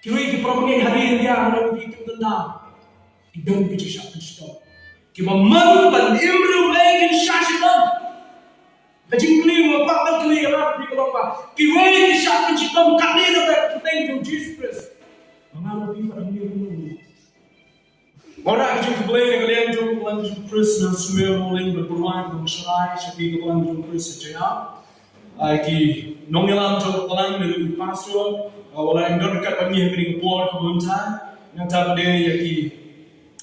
Kiwi ki promengi hari dia mana di tenda. Idam ki syak stop. Ki mamang ban imru lagi syashidam. Kajing kli wa pak ban kli ra di ko pa. Kiwi ki syak stop kali na ba thank you Jesus Christ. Mangalo bi parang ni ko. Ora kajing play ni kalian jom lang jom Christ na suwe rolling berperuan ko syarai sabi ko lang jom Christ jaya. Ki nongelam jom lang ni pastor wala yang dekat kami yang kering board kebencan yang tak ada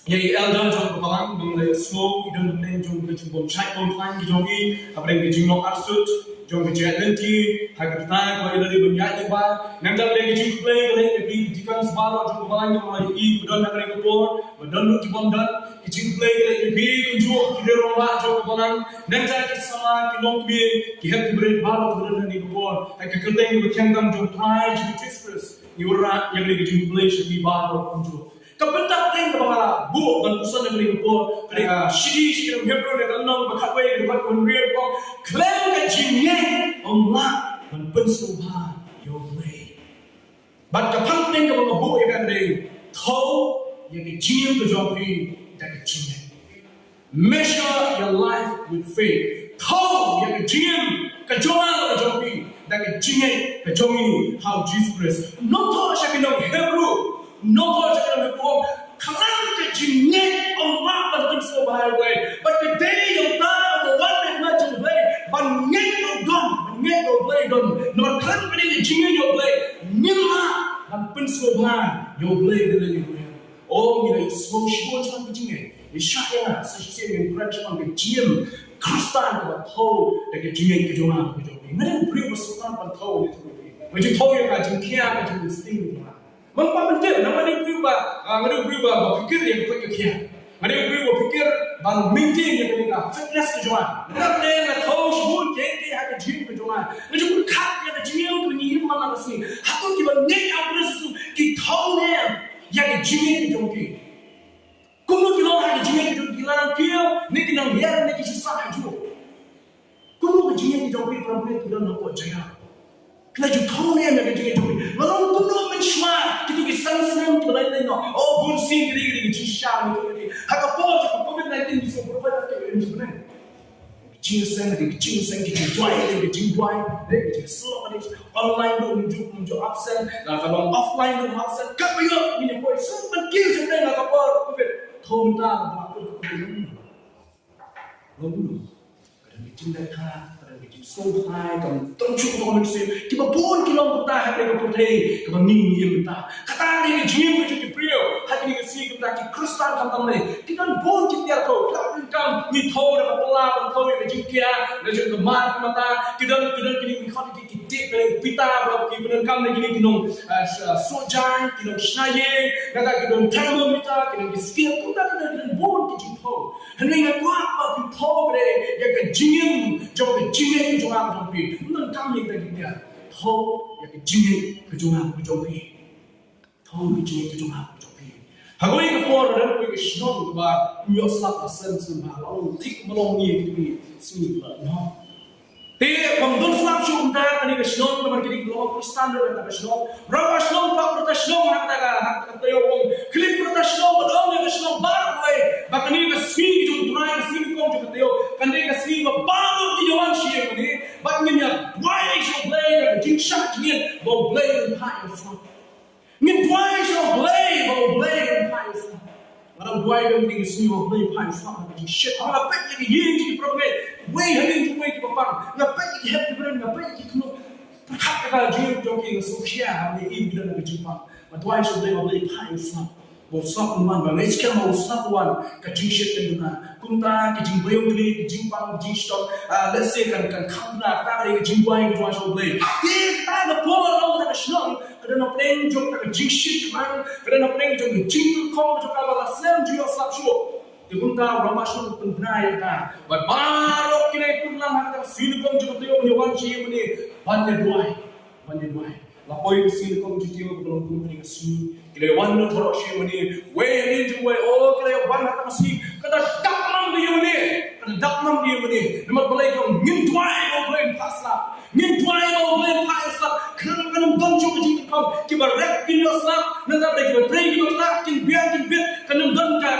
yang elder jom kepalang mengenai slow dan dan jom kecubom chat pun plan jogi apa yang kecing nok arsut jom kecik nanti harga tanya kalau dari banyak lebar yang tak ada kecing play kalau yang dikan sebala jom kepalang yang mulai dan yang kering board dan lu kibom dan kecing play kalau yang kunjuk kita romba jom kepalang yang tak sama kilong bi kihat diberi bala dan yang board harga kerteng bertiangam jom try jom Christ Yura yang lagi jumlah segi baru kunjung. Kepentak ting kepala bu dan pusat yang lagi pun ketika sidi Hebrew dengan nong berkatway dengan konriel kong klaim ke jinnya Allah dan pensumpah your way. But kepentak ting kepala bu yang ada tahu yang jinnya kejauhi dari jinnya. Measure your life with faith. Tahu yang jinnya kejauhi dari jinnya kejauhi how Jesus Christ. Nonton siapa yang Hebrew. No one can report. Kalang jinnya Allah dan pensumpah way. But today your time the one that not to play. But nyet no gun, nyet no play gun. No kalang kini jinnya your play. Nimma dan pensumpah your play dari dia. Oh, kita semua semua macam jinnya. Isyarat sesuatu yang beracun dengan jin. Kristan kita tahu dari jinnya kejoran kejoran. Mana beri bersukan pada tahu itu. Macam tahu yang kajin kia kajin sting. Mengapa penting? Nama ni berubah berfikir yang betul kia. Mana berfikir ban maintain yang mereka fitness kejuan. Mereka nak tahu semua kaki ada gym kejuan. Macam berkat yang gym yang punya mana sini. Aku kita naik apa sesuatu kita tahu ni yang gym kejuan ki. Kumu kita ada gym kejuan dilarang kia. Ni kita biar ni kita susah kejuan. Kumu gym kejuan ki problem kita nak buat jaya. Kena tahu ni yang gym kejuan. Lalu kumu mencuat. Kita senang terlalu no. Oh, bunsi gini jisha ni. Hak apa je COVID-19 bisa berubah ke sebenarnya. Jinseng kita jual kita jual, kita semua ni online tu muncul absen, kalau offline tu absen. Kapan ni boy semua kiri sebenarnya hak apa COVID. Tahu tak apa COVID? Lalu ada meeting dah. So high, kamu tunjuk komunikasi. Kita pun kita bertah hari keputai, kita minggu bertah. Kata ni jim kita kipriyo, hari ni kasi kita Kristan kata ni. Kita pun kita tahu, kita ni tahu dah pelan, tahu yang jingkia, dah jengke mar mata. Kita kini kau kita pita, kita kami kini kinong sojan, kinong snaye, kata kita thermometer, kinong skill. Kita pun kita tahu. Hendak aku apa kita tahu deh, yang jingim, jauh jingim. Kejuangan kejauhan, bukan kami yang dia tahu yang kejuangan kejauhan, tahu kejuangan kejauhan. Aku ini kepor dan aku ini senang sebab mioslah asal sebab lalu tik melongi itu sini no. Tapi pembantu Islam cuma kani kesenang dengan kini keluar Kristen dan kesenang, berapa senang tak berkesenang kata orang klip berkesenang betul yang kesenang baru bahkan ini kesini itu tunai kesini kau juga tahu kan dia kesini baru dijawan siapa ni, bahkan dia why should play yang jingshat ni bawa play yang high Islam, ni why should play bawa play yang high Islam. Orang buai dan tinggi sini bawa play high Islam macam shit. Orang apa yang yang jadi problem? Way hari tu way kita pang, ngapai kita happy brand, ngapai kita kena berkat kalau jiu jogging sosial hari ini kita nak jumpa. Why should play bawa play high Islam? Bosok teman, bang, ini sekarang bosok tuan kajing shit tengah, kunta kajing bayam kini, kajing pang, kajing stock, let's say kan kamera, kita ada kajing buai kajing show play. Kita ada pola orang kita senang, kita nak play jom kita kajing shit kan, kita nak play jom kajing tu kau jom kalau balas sem jual slap show. Di kunta orang masuk pun benar kan, baru kini kunlang kita sini kau jom kita yang nyawan sih ini, bandai duai. Lapoi sini kau jadi orang belum pun ni kesini. Kita wan terus sih ini, way ini juga, oh kita wan kita masih kita tak mampu ini, dak nam dia mani nama balai kau ngin tuai mau balai pasla ngin tuai mau balai pasla kanam don jo ji kau kiba rap kin yosla nanda bre kiba pray kiba ta kin biar kanam don ka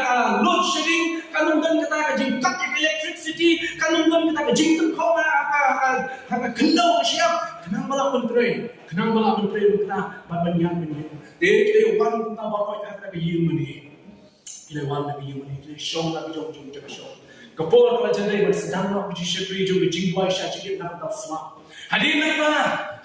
load shedding kanam don kata ka jing cut electricity kanam don kata ka jing tu kau ka kendau siap kanam bala pun pray kita baban yang mani de kile wan kita bawa ka ka yim mani kile wan ka yim mani kile shong la jong jaga shong kapol ka jadai ber sedang ma puji syukri jo jingwai sha chikit na ta sma hadin na ta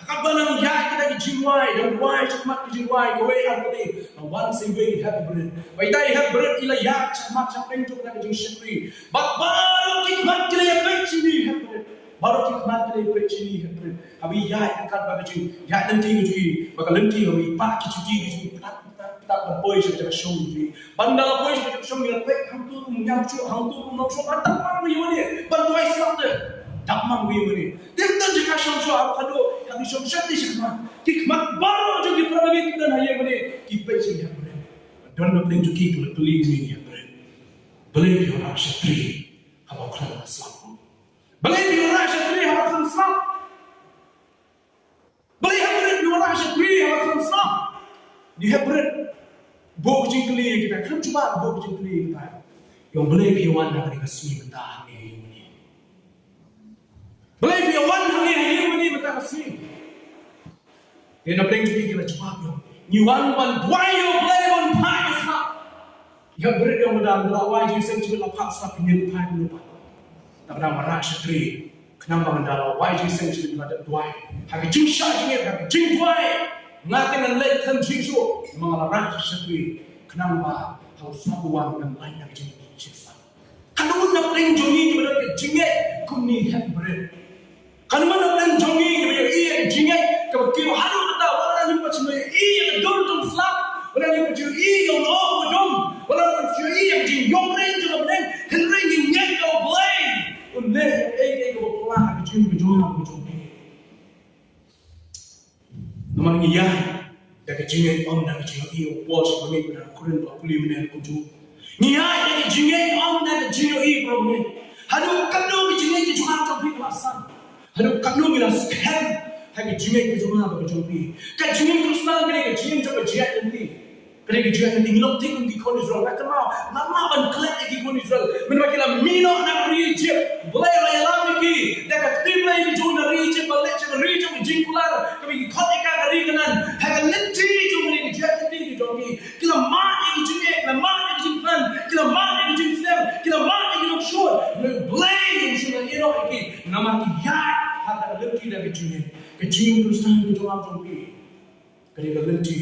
kabanam ya kita ki jingwai dan wai chakmat ki jingwai ko wei arti wan sing wei happy birthday wai dai happy birthday ila ya chakmat chapeng jo ka jing syukri but baru ki mat kile ya pechini happy birthday baru ki mat kile pechini happy birthday abi ya angkat ba ki ya nanti ki bakal nanti abi pa ki cuti ki tak berpoi sebagai show ni. Bandar poi sebagai show ni. Baik hantu menyamcu, hantu menusuk, tak mampu yang ni. Bantu Islam tu, tak mampu yang ni. Tentu jika show aku kado, kami show syati semua. Hikmat baru jadi perabot kita hari ni. Kita sini yang ni. Don't know pun juga tu tulis ni yang ni. Believe your syatri, apa kerana Islam. Believe your syatri, apa kerana Islam. Believe your syatri, apa kerana Islam. Dihebret bok jingkli kita kan cuma bok jingkli kita yang boleh piawan nak dikasih kita hari ini boleh piawan hari ini kita kasih dia nak bring kita jawab yang nyuan ban dua yang boleh ban pai sah yang berat yang dalam dakwah Yesus cuma lepas sah penyel pai lupa tak ada marah syatri kenapa mendalam wajib Yesus cuma dua hari jingsa jingit hari jing dua ngating ang late kan jiso mga larang sa tuwi kenapa harus mabuwang ng lain ng jiso kanuman na plang jongi kaya ka jingay kumni hat bered kanuman na plang jongi kaya iya jingay kaya kiyo halo kata wala niyo pa siya iya dol dum slap wala niyo pa siya iya no dum wala pa siya iya jing yung rin jung rin henry ngay ko blay unle ay ko pala ka jing ko Namun ia dari jingai om dari jingai iyo bos kami pada kuren bakuli menel kuju. Ia dari jingai om dari jingai iyo problem. Hadu kanu jingai ke cuma tapi kelasan. Hadu kanu bila scam hari jingai ke cuma apa jadi. Kan jingai terus nak kena jingai coba jiat nanti. Kena jiat nanti ngilok tikun di kon Israel. Tak kenal. Nama ban kelak di kon Israel. Menakilah mino nak Egypt. Boleh raya lagi. Dekat timlah ini jauh dari Egypt. Balik cakap Egypt jingkular. Kami kotika dari kanan. Haga lenti jauh dari jiat nanti di jongi. Kila mana di jingai. Kila mana di jingpan. Kila mana di jingsel. Kila mana di nokshur. Boleh yang sudah ino lagi. Nama dia. Haga lenti dari jingai. Kejingai terus tahan di dalam jongi. Kerana lenti.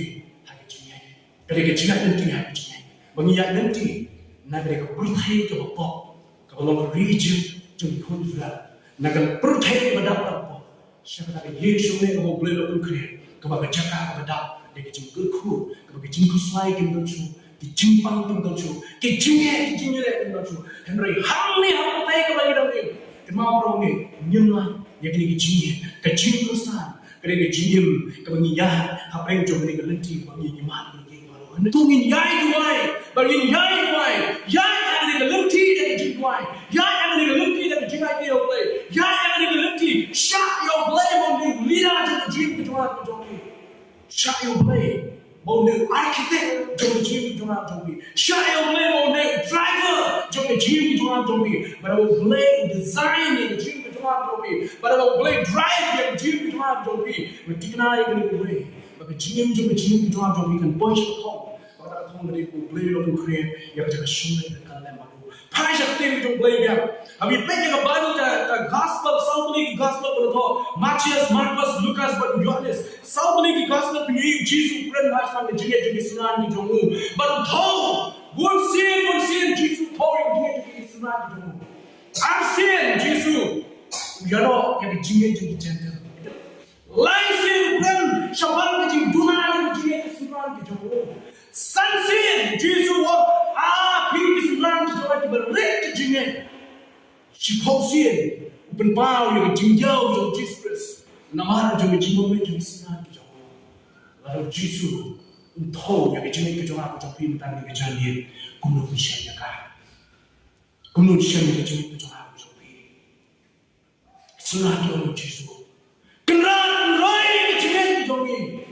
Kerana jiat nanti hari jingai. Mengiat nanti. Nak mereka berthai ke bapa. Kalau region jauh kon Israel. Nak berthai ke bapa. Siapa nak Yesus ni kalau boleh lakukan kerja. Kebagai jaga kepada dia jingkul ku. Kebagai jingkul selai kita tu. Dijimpang kita tu. Kijingai kita tu. Henry hamil apa tay kebagai dia. Kenapa orang ni nyemai. Yang ini kijingai. Kijingkul selai. Kerana JINGIM kebangian. Apa yang jauh mereka lenti. Kebangian iman. Tungin yai duai, bagi yai duai, yai yang ada lenti dari jingai, yai yang ada lenti dari jingai dia play, yai yang ada lenti, shot your play mandi, lihat jadi jing kejualan kejualan, shot your play, mandi architect jadi jing kejualan kejualan, shot your play mandi driver jadi jing kejualan kejualan, pada play design jadi jing kejualan kejualan, pada play drive jadi jing kejualan kejualan, mesti kenal yang play. Bagi JINGIM juga JINGIM kejualan kejualan kan boy shot. Mereka boleh lalu create yang jaga sungai dan kalam baru. Pai sakti itu boleh biar. Abi pengen ke Bible the gospel, South League gospel berdoa. Matius, Markus, Lukas, but Yohanes. South League gospel punya Jesus friend last time jingai jadi sunan di jongu. Baru tahu, bukan sin Jesus tahu yang jingai jadi sunan di jongu. Arsin Jesus, yaro yang jingai jadi jangan. Lain sin friend, syabang jadi dunia yang jingai jadi sunan di jongu. Sansin Jesus pergi sebelah kita berik jingai. Siposin open bau yang jingjau yang Jesus. Nama orang jingjau yang sinar kita. Lalu Jesus tahu yang jingai kita orang kita pergi tentang kejadian kuno Indonesia kah. Kuno Indonesia yang jingai kita orang Senang dia Yesus. Kenal roy kejengan kejongi.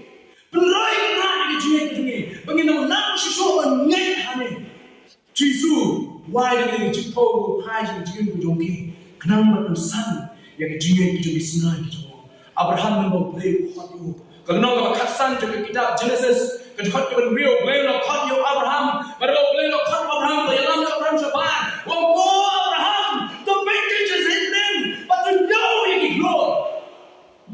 Roy kenal kejengan kejongi. Bagaimana nak sesuatu ngai hane. Yesus, why dia jipau pai kejengan kejongi. Kenal manusan yang kejengan kejongi senang kejongi. Abraham memang boleh kuat itu. Kalau nak kasan juga kitab Genesis. Kecuali kita real boleh nak kuat yo Abraham. Baru boleh nak kuat Abraham. Dalam Abraham sebar. Wah Abraham, the vintage is hidden, but the know you grow.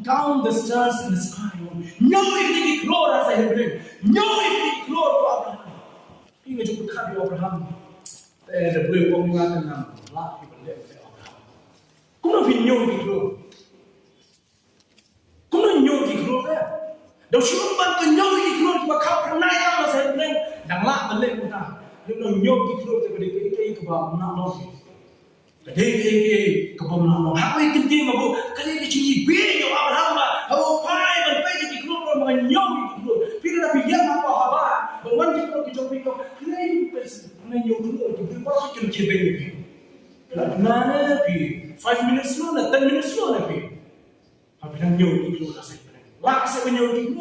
Down the stars in the sky. Know you grow as I bring. Know you grow to Abraham. Ini cukup kali Abraham. The boleh pengingatan nama. Lah kita lihat Abraham. Kau nak know you grow. Kau nak know you grow kan? Dah cuba bantu know you grow tu kau pernah yang saya bring. Dah lah balik kita. Dia know you grow tu kita kebab nak lagi. Kadang kebab nak lagi. Apa yang penting aku? Kadang kita ciri big yo Abraham lah. Aku pai bantu kita grow orang know you grow. Bila dah biar apa haba. Bawan kita kita grow. Kadang pes nak you grow. Kita pasti kita ciri big. Mana pi? 5 minutes slow na 10 minutes slow na pi. Tapi nak you grow lah saya. Lah saya punya itu,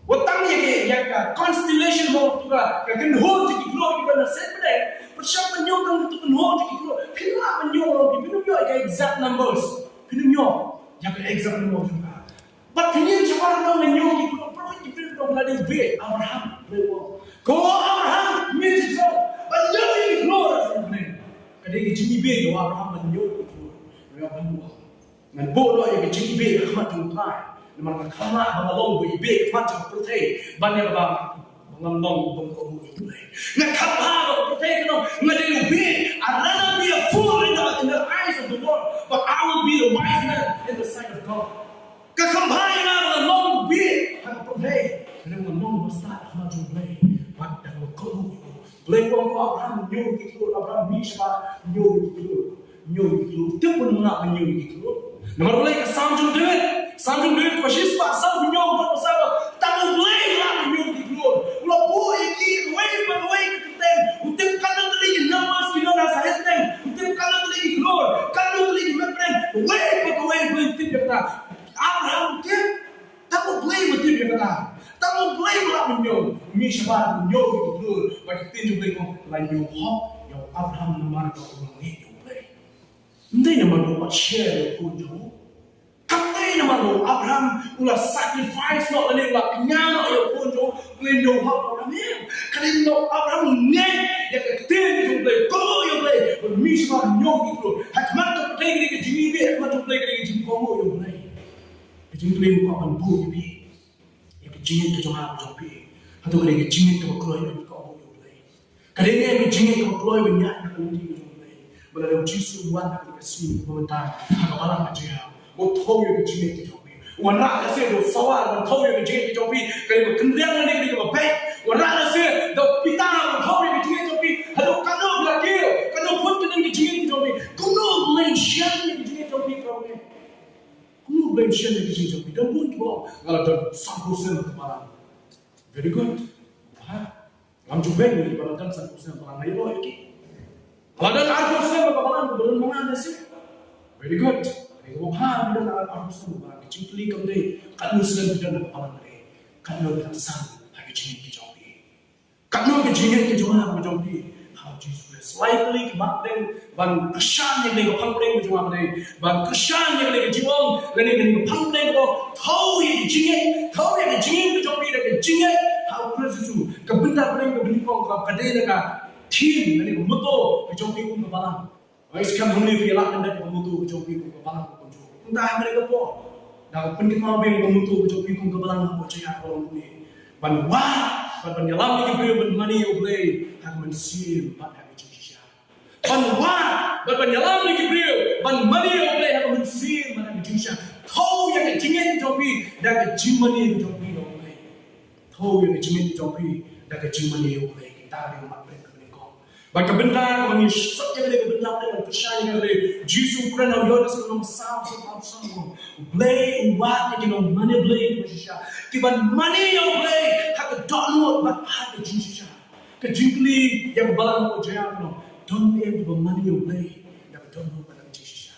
watang ye yang constellation mo tu ka kenhon je kilo kita nak set benda. Persyarat menyokong itu kenhon je kilo. Kenapa menyokong? Pinunjuk ke exact numbers. Pinunjuk yang ke exact numbers juga. But pinunjuk cara nak menyokong kilo. Profit kita tidak boleh buat. Abraham lewo. Kau Abraham menyokong. Menyokong kilo rasanya. Kadang kita ni Abraham menyokong kilo. Abraham buat. Ngan bodoh yang kita ni khmat jumpai. Memang kalah bangalong bibig macam pertai banyak bang bangalong bangkong mulai. Nak kalah pertai kena ngadi bibig. I rather be a fool in the eyes of the world, but I will be the wise man in the sight of God. Kakampai na bangalong bibig hang pertai. Kena bangalong basta macam mulai. But dah kau boleh kau Abraham nyur gitu Abraham misma nyur gitu. Tu pun nak nyur gitu. Nomor boleh kesamjung duit. Sambil duit pasir pak sam nyong pun pasal tak boleh lah nyong di keluar. Ulah boy iki way kita utem kalau tadi namas kita nak sahet neng utem kalau tadi keluar kalau tadi makan way tip kita Abraham dia tak boleh betul dia kata tak boleh lah nyong mi syabat nyong di keluar bagi tin boleh kau lain nyong hok yang Abraham nomor kau ni boleh. Ndai nama buat share pun jauh. Kapten nama lo Abraham ulah sacrifice nak leh ulah kenyang ya pun jo boleh nyok Abraham ni. Kalau Abraham ni ya kapten tu boleh kau ya boleh misma nyok itu. Hikmat tu boleh kiri ke jini be, hikmat tu boleh kiri ke jini kamu ya boleh. Jini boleh kau akan buat be. Ya ke jini tu jangan buat be. Atau kiri ke jini tu kau ya kau ya boleh. Kalau ni ke jini tu kau ya banyak nak nanti ya boleh. Boleh Yesus buat nak kasih komentar. Hak malam aja. Một thâu yêu cái chính mình cho mình, và ra là xe đồ sáu một thâu yêu cái chính mình cho mình, cái một kinh điển này cái một bé, và ra là xe đồ pita một thâu yêu cái chính mình cho mình, hay đồ cán đồ là kia, cán đồ phun cho cái chính mình cho mình, cũng nó lên xem cái chính mình cho mình không nghe, cũng nó lên xem cái chính mình cho mình, đừng buồn quá, là đừng sang cố xem các bạn, very good, ha, làm chụp bên mình vào đừng sang cố xem các bạn này rồi kì, là đừng ăn cố xem các bạn đừng mong ăn đấy, very good. Kalau hal kita nak arus semua, kita cili kembali, kan Muslim kita nak aman mereka, kan kita sang, hanya cili kita jauhi, kan kita cili kita jauhi, how Jesus slightly kemarin, ban Kristen yang lagi pangpeng kita jauhi, ban Kristen yang lagi jiwang, lagi pangpeng kita, tahu yang kita jauhi, lagi cili, how Kristus itu, kebenar peng kita beli kong kadai dekat team, lagi mutu kita jauhi kita balang. Sekarang हमने भी लाख अंदर kemutu kejopi ko kabalang ko jo. Entah mereka po. Dah pengen mau beli kemutu kejopi ko kabalang ko cakap orang ni. Banwa, ban nyalam ni kibir ban mani oblay hak mensil ban hak Indonesia. Banwa, ban nyalam ni kibir ban mani oblay hak mensil ban hak Indonesia. Tahu yang jingin kejopi dah kejimani kejopi oblay. Tahu yang jingin kejopi dah kejimani oblay. Kita di rumah mereka. Bagi benar, bagi setiap yang benar dengan percaya yang ada, Jesus kerana Yohanes belum sama, play umat yang kita mana play Malaysia, kita mana yang play, hak download, hak Jesus, kejingkli yang balang ko jaya, don't be able to mana yang play, dah download pada Jesus.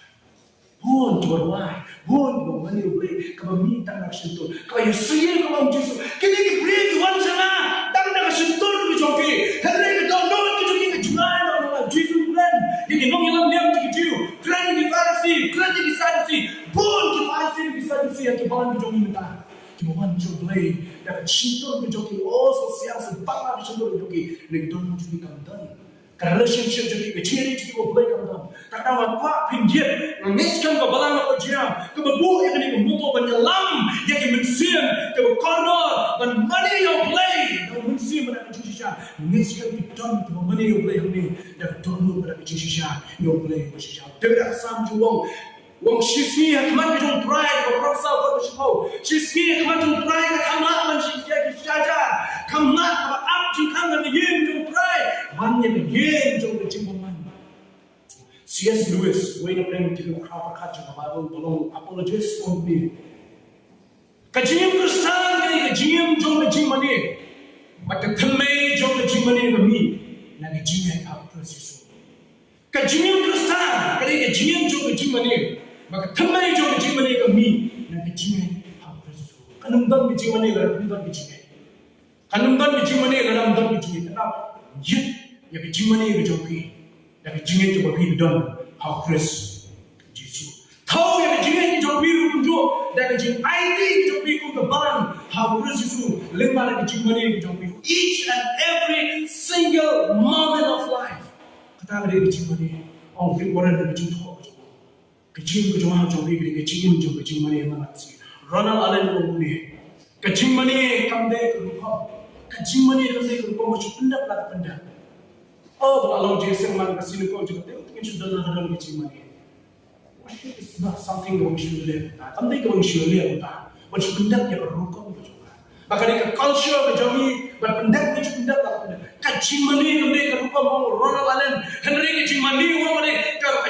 Buon tuarwai, buon go mani uble, kabami tang nak sentuh. Kau yang sihir kau Yesus. Kini kita beri wan sana, tang nak sentuh tu joki. Henry kita don't know tu joki kita junai no Jesus plan. Jadi nong yang liam tu Jew, plan di Farisi, plan di Sadduci, buon di Farisi di Sadduci yang kebalan tu joki minta. Kita wan joki, dah sentuh tu joki. Oh sosial sebab sentuh tu joki. Nek don't joki kamdan. Relationship jadi keciri jadi boleh kamu. Tak tahu apa pinjam, mengiskan kebalan apa jam, kebebu yang ini memutu penyelam, yang ini mensim, kebekornor, dan money yang play, dan mensim pada kecisa, mengiskan bidang itu money yang play ini, dan turun pada kecisa yang play kecisa. Tidak sam juang. Wong sisi yang kemana jom pride, berperasa pada siapa? Sisi yang kemana jom pride, kamat manusia kisah, kamat apa abjad kamat yen jom pride, mana yen jom kecimbangan. C.S. Lewis, way to bring to the crowd kaca Bible belong apologist on me. Kajim Kristan kaya kajim jom kecimani, maka temai jom kecimani kami, nak kecimani apa sesuatu. Kajim Kristan kaya kajim jom kecimani. Maka temai jom kecimani kami nak kecimani apa sesuatu. Kanumdan kecimani dalam kanumdan kecimani. Kanumdan kecimani dalam kanumdan kecimani. Kenapa? Yet yang kecimani kejoki, yang kecimani kejoki dalam how Chris Yesus. Tahu yang kecimani kejoki runjuk, dan kecimani kejoki kebalan how Chris Yesus. Lembah kecimani kejoki. Each and every single moment of life. Kata ada kecimani. Orang orang kecimani. Kecil kecuma jogi gini kecil jogi kecil mana yang mana sih? Ronald Allen ngomongnya, kecil mana kamde kerupa, kecil mana kamde kerupa macam pendak lah pendak. Oh, kalau Jason mana kasih kau juga, mungkin sudah nak kecil mana. It's not something yang should live. Kamde kau should live tak? Macam pendak yang kerupa macam. Maka dia culture kejogi, berpendak macam pendak lah pendak. Kecil mana kamde kerupa mau Ronald Allen, Henry kecil mana orang mana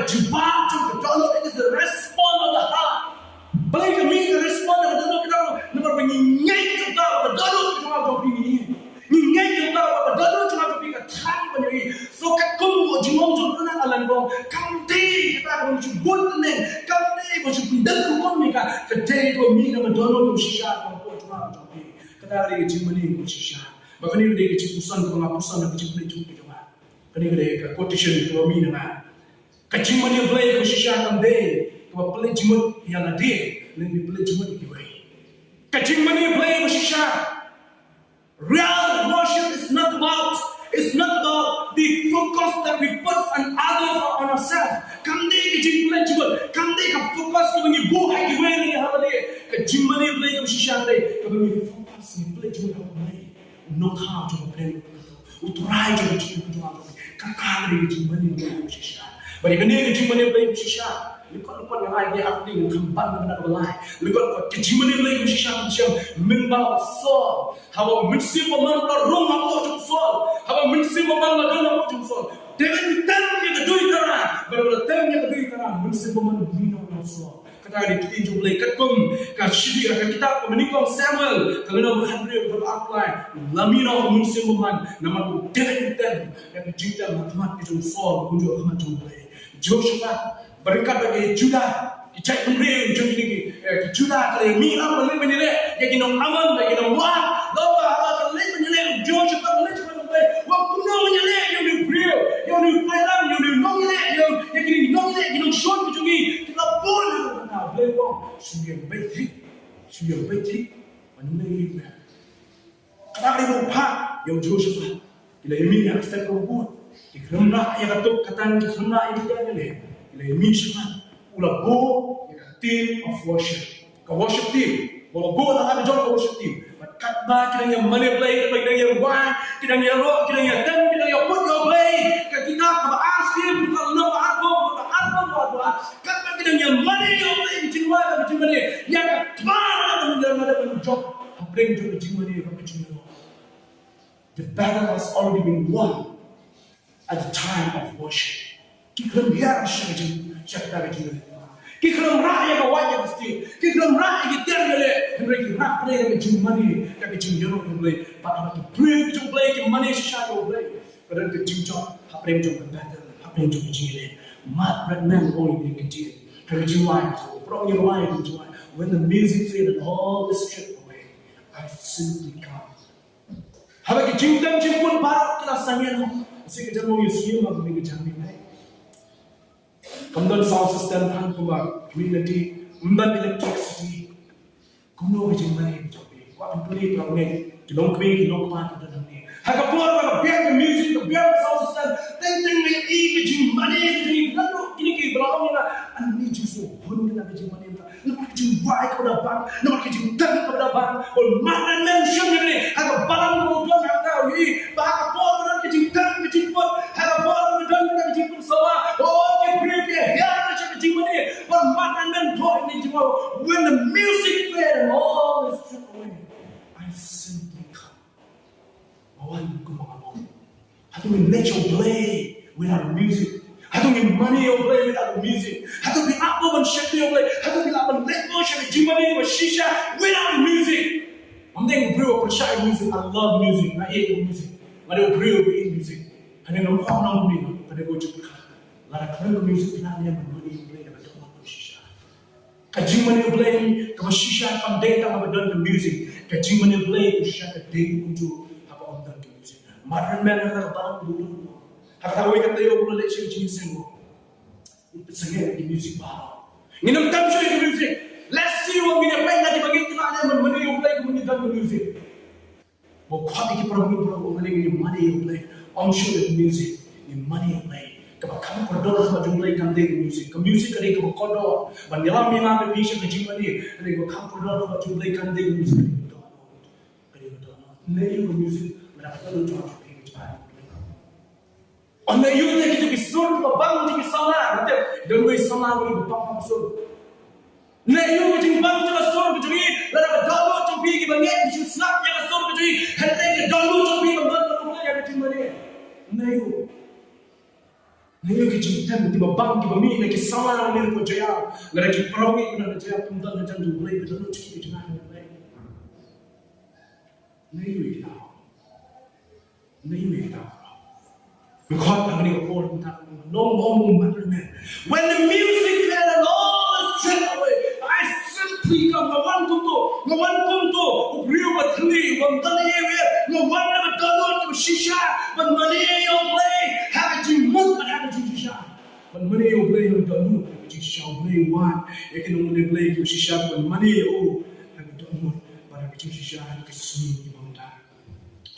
kejebak tu betul. It is the response of the heart. Balik kami ke respon yang betul kita nomor mengingat kita betul cuma jogi ni. Ingat kita betul cuma jogi kita ni. So kakum jumong jumong na alam ko. Kamti kita kami cubut ni. Kamti macam pindah hukum ni ka. Kedai ko mi na betul tu sisa ko cuma jogi. Kita hari jimani ko sisa. Bahkan ini dia cipusan ko ngapusan na cipuli cipuli cuma. Kani dia quotation itu mi na. Kecil mana boleh khususnya kamde, kalau boleh jemut yang ada, lebih boleh jemut ikhwan. Kecil mana boleh khususnya. Real worship is not about the focus that we put on others or on ourselves. Kamde kecil boleh jemut, kamde ka fokus kau ni buah ikhwan ni hal dia. Kecil mana boleh khususnya deh, kau ni fokus ni boleh jemut apa ni? Nokha jemut boleh, uturai jemut jemut. Kakak ni kecil mana boleh khususnya. Bagi kena kecil mana boleh bersisah. Lekot-lekot yang lain dia aktif dengan kempan benar belai. Lekot-lekot kecil mana boleh bersisah macam membawa sol. Hawa mesti memang larung apa jum sol. Hawa mesti memang larung apa jum sol. Dengan temnya kedua cara. Baru temnya kedua cara mesti memang minum sol. Kata dia kita jumpa boleh ketum kasih kita menikah Samuel. Kalau nak berhadiri berapply lamina mesti memang nama dengan tem yang kita matematik jum sol kunjung amat jumpa. Joshua berkat bagi Judah, dicek memberi ujung ini. Judah kalau mila boleh menilai, yang kita aman, yang kita wah, lomba awak boleh menilai. Joshua boleh cuma boleh. Waktu nak menilai, yang diberi, yang dipelang, yang dinongilai, yang kita dinongilai, kita short ujung ini. Kita pun nak boleh wong. Sudah baik, mana ni? Kalau kita lupa, yang Joshua, kita ini yang kita perbuat. Ikhramna yang katuk katan ikhramna itu kan ni. Ila yamin syukur. Ula go team of worship. Ka worship team. Bawa go nak ada job worship team. Kat ba kita yang mana play, kita yang wah, kita yang rock, kita yang dan kita yang put your play. Kita ka askim, ka nama aku, ka apa. Kat ba kita yang mana yang play jiwa ka jiwa ni. Yang mana ada job. Bring to jiwa ni ka jiwa. The battle has already been won. At the time of worship, kita biar syakta kita. Kita rakyat awak yang mesti. Kita rakyat kita ni, mereka rakyat yang cumani, yang cumjoro yang boleh. Pada waktu beri yang boleh, yang mana syakta yang boleh. Pada waktu cumjor, apa yang cumber battle, apa yang cumber jile. Mat berenang oleh yang kecil. When the music faded and all is stripped away, I simply come. Habang jingdam barat kena sangen, kasi kerja mau yusiu mau bagi jamin ni. Kemudian sound system than kumar community, electricity, kuno kerja mana kerja ni. Kau ampuni kalau ni, kilong kuat kita ni. Haka pun kalau biar music, biar sound system, tentang ni kerja mana kerja ni. Lalu ini kita belakang ni lah, ane justru pun kita kerja mana. Nampak kerja baik kepada bang, nampak kerja dan kepada bang. Kalau mana mention ni, haka barang kemudian haka ini, bahkan pun orang kerja dan kerja pun, haka pun orang dan kerja pun sama. Oh, kita ya macam kerja mana, kalau mana mention ni cuma when the music fade and all is stripped away, I simply come. Mawan kumakamu. How do we nature play without music? How do we money or play without music? How do we up and shake your play? How do we up and let go shake jimani or shisha without music? I'm thinking bro for shy music. I love music. I hate music. I don't bro with music. And then I'm not me. But I go to the car. Like I music na niya money play na don't want shisha. Kajimani play kama shisha kam data kama don't music. Kajimani play shisha ka day kuju haba on the music. Modern man na parang dulu. Hakaway ka tayo kung ulit siya ginising mo. Ipasagay ang music ba? Nginamdam siya yung music. Let's see what minapay na di bagay kinaan naman mani yung play kung minidam yung music. Mo kwa ikiparang yung mani yung money yung play. I'm sure that music yung money yung play. Kapag kamu kodor sa yung play kang day yung music. Ka music ka rin kapag kodor. Manilang may mga bisya na yung mani. Kaya kapag kamu kodor sa yung play kang day yung music. Kaya yung music. Malakatalo yung on the youth kita kisur babang kita sama, nanti don't waste sama lagi babang kisur. Na youth kita bang kita kisur kita ni, lalu download kita pergi banyak kita snap kita kisur kita ni, hendak kita download kita pergi banyak kita kita mana? Na youth kita kita babang kita ni nak sama lagi kita jaya, lalu kita perangi kita jaya tentang macam tu boleh kita download kita jangan boleh. Na youth kita. We caught having a poor no more man. When the music fell and all is stripped away, I simply come. No one to real but clean, one done area, no one never done to shisha, but money you play, have it you move, but have it you shisha. But money you play, you don't know, but you shall play one. You can only play to shisha, but money you have it done know, but have it you shisha, you can see you won't die.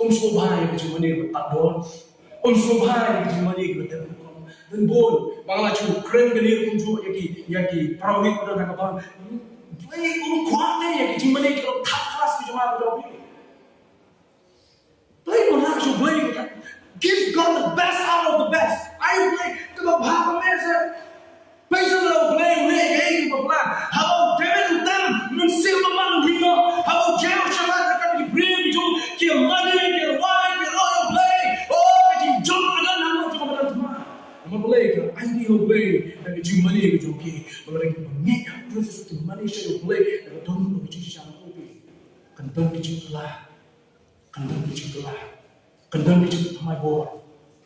So buy it, you money but adore. Unsur bahaya di mana kita terbuka dan bol, bangla cuma keren gini unjuk yaki perawat kita nak apa? Play kuat ni yaki di mana kita tak kelas di cuma berdoa. Play mana cuma play, give God the best out of the best. Ayo play, kita bahasa mesa. Play sebelum play kayak gitu pelan. How David utam mensil memang bina. How jauh syarat akan diberi itu kia money kia wine kia royal play. Play, ideal play, that you money is okay, but like make process to money show play, that don't know what you shall be. Condemn you to lie, condemn you to lie, condemn you to my boy,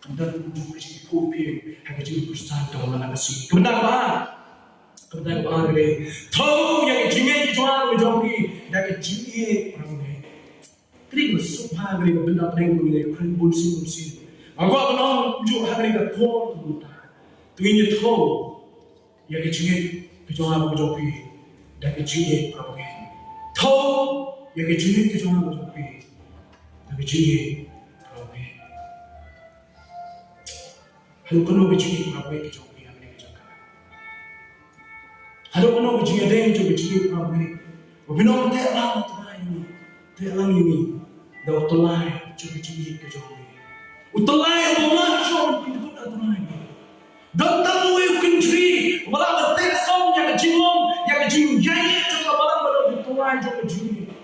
condemn you to poor people, have you stand down and have a seat. Come down, really. Told you, Jingay, with Johnny, that a GA, Greek was so hungry, but not playing with a credible scene. I'm going on to having a talk to doing your toe. You get you to have a job, that a GA probably. Toe, you get you to have a job, that a GA probably. How can you be GA probably? I don't know what you're doing to be GA probably. But we know that I'm you, the lie to be GA. Utalaya bola show pintu atunai. Datang we country, wala batek song yang jingong, yang jinggengeit juga barang baru utalaya juga jinggengeit.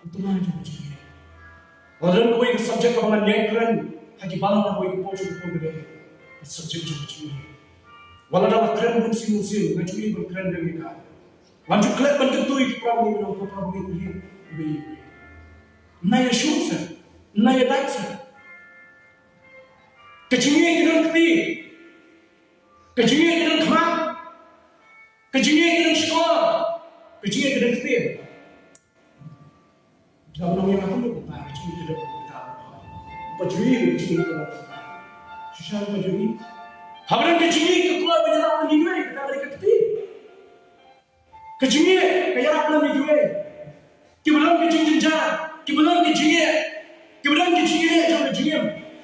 Utalaya juga jinggengeit. Walau kowe subject orang nyekren, haki balang kowe pojo kowe gede. Subject juga jinggengeit. Walau dapat keren musim, ngajui berkeren dari kita. Lanjut klep bentuk itu problem ini. Naya shooter, naya dancer. Kecingnya kita keti, kecingnya kita kemak, Pajuri jingi ko. Shishan pajuri. Habran ke jingi ke keluar menyerap menijui kita mereka keti. Ke jingi kaya apa menijui. Kibalan ke jingi jar, kibalan ke jingi jom jingi.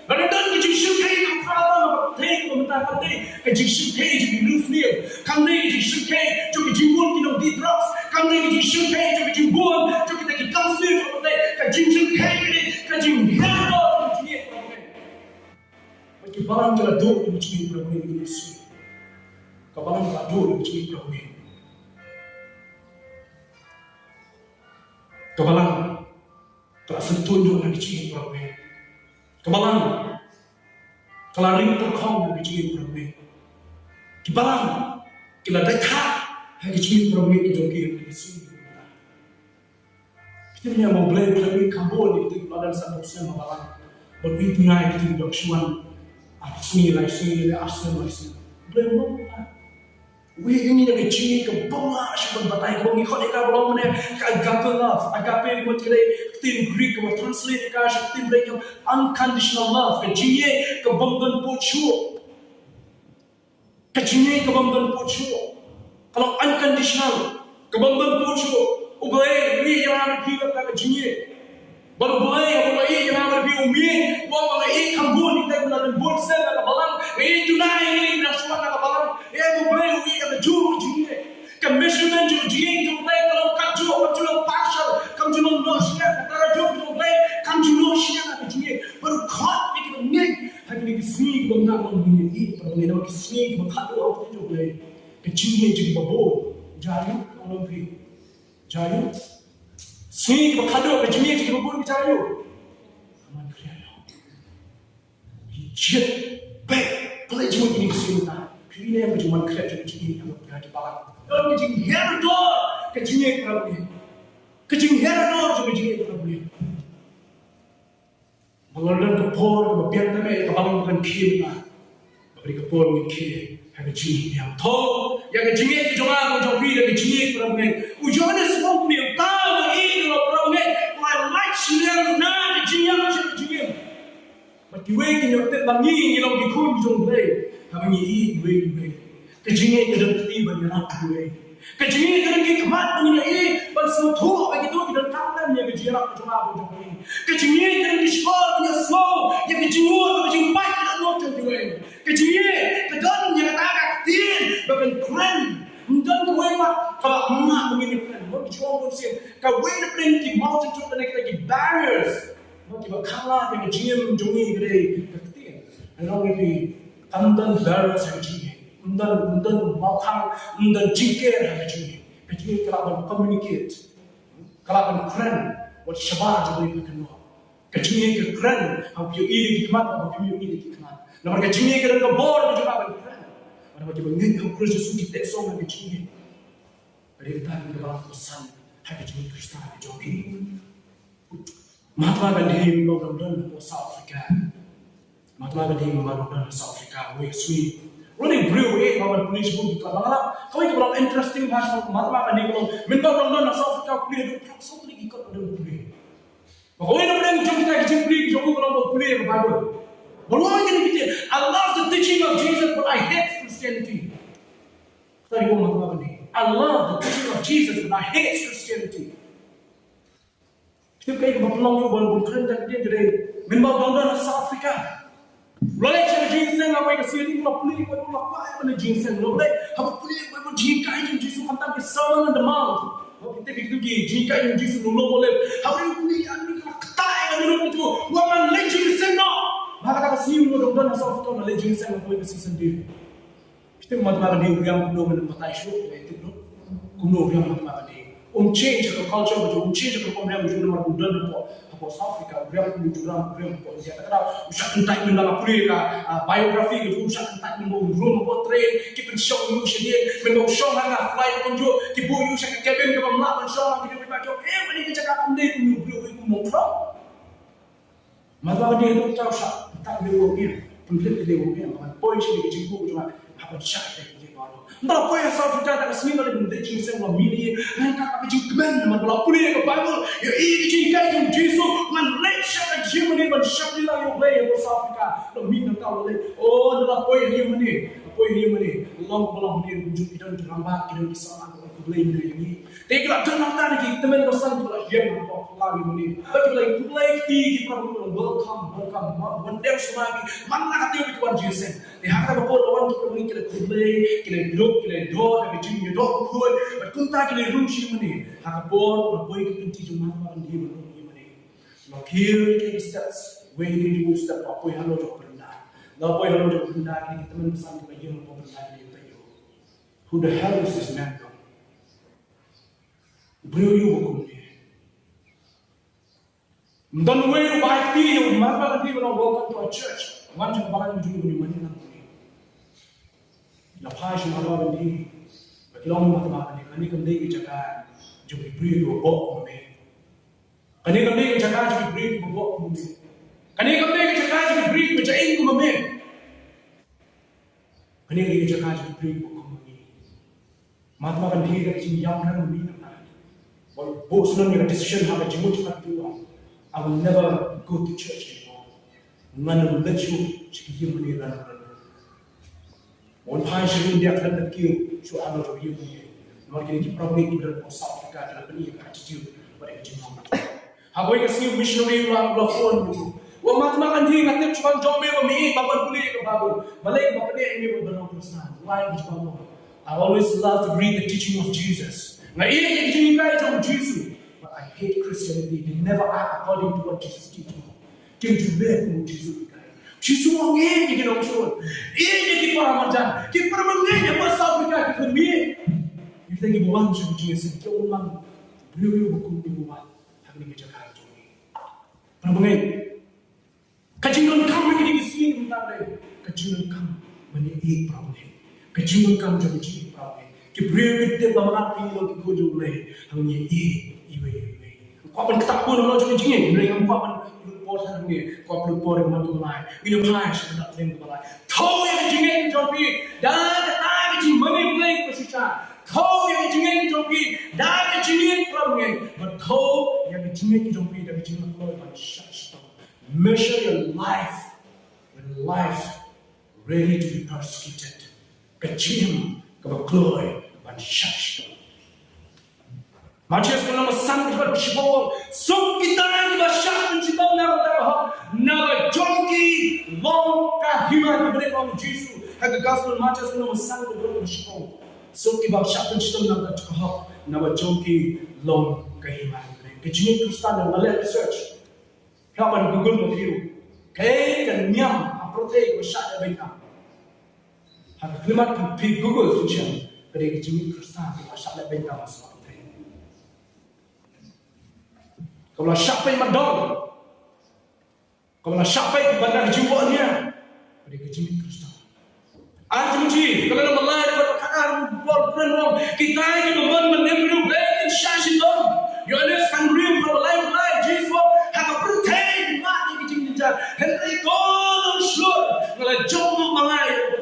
Badan ke jingi syukai apa apa teh komentar kati ke jingi syukai jadi rufni. Kami jingi syukai jadi jimbun kita di drugs. Kami jingi syukai jadi jimbun jadi kita kansir ke jingi syukai ke jingi hero. Kebalan kala dua yang ciri Prabu ini Yesus. Kebalan kala dua yang ciri Prabu ini. Kebalan kala sentuh yang ciri Prabu ini. Kebalan kala ringtone kau yang ciri Prabu ini. Kebalan kala DAKA yang ciri Prabu ini kita Yesus. Kita ni mau beli Prabu ini Kambol itu ada satu sen kebalan. Bagi tunai itu bersuan. Sini asal sini. Belum. We ini yang kecil ke bawah sebab batai kau ni kau dekat belum mana agape love, agape buat kita tim Greek kau translate kita tim mereka unconditional love kecilnya ke banggan pocu, kecilnya ke banggan pocu. Kalau unconditional ke banggan pocu, ubah we yang ada kita kecilnya. Baru boleh yang ada di umi, boleh kambun kita berada buat saya nak balang, tunai ini nasuhan nak balang, boleh yang juru jini, measurement juru jini juru boleh kalau kamu partial, kamu nosnya, kalau juru boleh kamu nosnya nak jini, baru kat kita ni, hari ni sini bangga bangga ini, baru ni nama sini bangga tu apa tu boleh, kecilnya jadi babo, jari orang beri, jari. Sini berkado ke dunia kita berburu bicara you. Aman kerana. Hijab baik pelajaran ini semua. Kini yang berjuang kerja ini yang berada di bawah. Kalau kecing herdor ke dunia kerana. Kecing herdor juga dunia kerana. Mengeluarkan kepor, membiar kami kepala bukan kira. Beri kepor mungkin. Yang kecil yang tahu, yang kecil itu cuma macam beri yang kecil kerana. Ujungnya semua punya tahu ini kalau kerana. Why like sinar na kecil yang kecil. Bagi wekin yang tetap bangi yang dikun jom beri. Kami ini beri. Kecilnya itu dalam tiba yang nak beri. Kecilnya itu lagi kemat punya ini. Bangsa tua bagi tu kita tangan yang kecil yang cuma macam beri. Kecilnya itu lagi sekolah punya slow yang kecil yang baik kita nak beri. Kecilnya kedan yang agak kecil bahkan keren. Dan kau kalau emak begini keren, mau dijual pun sih. Kau beri di multitude dan kita barriers. Mau kita kalah dengan jim jungi gede kecil. Orang ini andan barriers yang jim, andan makan, andan jikir yang jim. Kecil kalau communicate, kalau keren, buat syabar jadi berkenal. Kecil keren, apa iri dikmat, apa iri dikmat. Nampak kecil keren kebor juga keren. Nampak bagi kau kerja suci teksong yang kecil. Dari kita dalam pesan hak kecil Kristen jogi. Mahatma Gandhi membangun South Africa. Mahatma Gandhi membangun South Africa. We sweet. Running brew kawan pulis pun kita malah. Kau itu berapa interesting bahasa Mahatma Gandhi kalau membangun South Africa pulis itu satu lagi ikut ada pulis. Kau ini orang jom kita kecil pulis jogi kalau pulis apa baru. Belum ini kita. I love the teaching of Jesus, but I hate Christianity. Tadi gua mahu apa ni? I love the teaching of Jesus, but I hate Christianity. Kita kayak berpeluang juga bukan keren dan dia jadi membawa bangga South Africa. Lalu cara ginseng apa yang kesini kalau pulih buat apa yang ginseng? Lalu apa pulih buat jika yang Jesus hantar ke Sermon on the Mount. Kita begitu jika yang Jesus nulung boleh. How you pulih anu kalau ketai yang nulung itu, waman ginseng no. Maka kata sini mudah-mudahan asal kita nak lejeng saya nak boleh bersih sendiri. Kita mata-mata dia yang kuno menempat isu, itu kuno yang mata-mata dia. Change the culture, change the program yang sudah mudah apa South Africa, yang kuno juga program apa dia kata usah entak mendalam kuliah biografi itu usah entak membawa room apa train, kita show you sedih, membawa show hanga flight kunjung, kita bawa usah ke cabin ke pemelakuan show, kita baca ini kita cakap benda kuno kuno pro. Mata dia itu tahu tak dia mungkin, penting dia mungkin, poin sini cikgu cuma apa cakap dia baru. Mbak ko ya South Africa tak sini dari benda cing saya ulah mini, mereka tak cing kemen, man belah pulih ke Bible, ya ini cing kai cing Jesus, man lecture ke Germany, man syakli lah yang play ke South Africa, lo min tahu le, oh dalam poin yang mana, long belum dia kunjung kita untuk rambat kita di sana, kita play ini. Tapi kalau jangan nak lagi teman pesan kita yang nampak lagi ini, tapi kalau play kita perlu welcome, wonder semua mana kata itu orang Jesus. Dia harap apa orang kita perlu kita group, kita door, kita jingnya door kuat, berkunta kita room sih mana, harap apa kita tunjuk mana dia mana. Now here kita steps, where you need to step apa yang harus kita pernah. Now apa yang harus kita pernah kita teman pesan kita yang apa pernah kita tahu. Who the hell is this man? Beliau you hukum dia. Dan way baik dia, masa nanti kalau welcome to a church, macam balan juga di mana nanti. Lepas malam ini, bagi orang malam ini, kami kembali ke Jakarta, juga beri dua bok kami. Kami kembali ke Jakarta juga beri dua bok kami. Kami kembali ke Jakarta juga beri macam ini kami. Kami kembali ke Jakarta juga beri dua bok kami. Malam ini kita sini yang kami. Bos nang decision have a jumut kat I will never go to church anymore. Ngan let you chiki mani ran. One time she dia kan nak kiu so I know you ni. Ngan kini probably kita di South Africa kita bani attitude pada jumut. Hagoy kasi missionary lang la phone ni. Wa matma kan di ngatip chuan jome ba mi baban kuli ka babu. Balay ba pade ni ba banong Kristen. Why would you I always love to read the teaching of Jesus. But I hate Christianity. They never act according to what Jesus teaches. Jesus Jesus wangi kita nak show. Ini kita macam kita mengenai apa South Africa kita ni. Kita ni bukan macam Jesus. Kita ulang beliau hukum di buat. Hari ni kita kaya jogi. Permengai. Kajian kami kita di sini tentang ni. Kajian kami menjadi problem. Kajian kami jadi problem. Kibriyo kita bamak pilih kita jual, hanya iwe. Kau pun tak pun orang cakap jingin, mereka kau pun lupa sangat, kau lupa dengan tu lain. Ini apa sih tak sering tu lain. Kau yang jingin jopi, dah tak jingin mana boleh bersihkan. Kau yang jingin jopi, dah jingin problem. But kau yang jingin jopi, dah jingin problem macam measure your life with life ready to be persecuted. Kecil. Kebetulan manusia. Manusia sekarang masang kita bersyukur. So kita ni masyarakat kita nak jongki long kahima diberi oleh Yesus. Agar gospel manusia sekarang masang kita bersyukur. So kita masyarakat kita nak jongki long kahima diberi. Kecil Kristen yang melihat research. Kapan Google material. Kaya kenyam approach masyarakat mereka. Hak klimat pergi Google function dari jumlah Kristen di masyarakat bentang semua itu. Kalau siapa yang madong, kalau siapa yang bandar jiwanya dari jumlah Kristen. Artinya kalau nama lain berkata berperan kita ini menemui baik syaitan. Yohanes kan beri kalau lain Jesus hak pertanyaan mati kecil-kecil. Henry kolom slur kalau jomong mangai.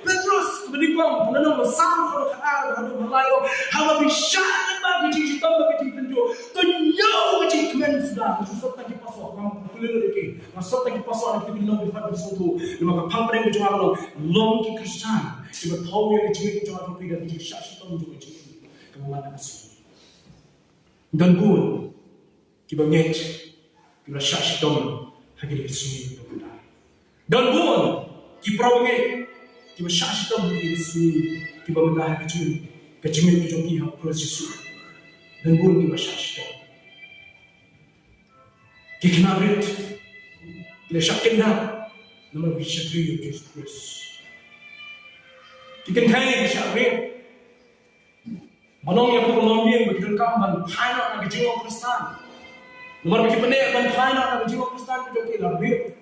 Petrus kemudian menanam bersama kalau kata ada melayu hama bisa lembah kecil kita begitu tunjuk tunjuk kecil kemen sudah masuk lagi pasal kamu boleh lagi masuk lagi pasal kita bilang di pada suatu lima kapal perang berjuang kalau long ki Kristen kita tahu yang kecil kita cuma tidak kecil syaitan juga kecil kamu mana masuk dan pun kita ngej kita syaitan hanya di sini benar dan pun kita ngej kita syaitan di sini kita mendah kecil itu kita proses dan pun kita syaitan kita narik kita syaitan nama bisa kriyo Kristus kita kaya syaitan manong yang berlambing begitu kamban final nak jiwa Kristen nomor bagi pendek ban final nak jiwa Kristen kita lebih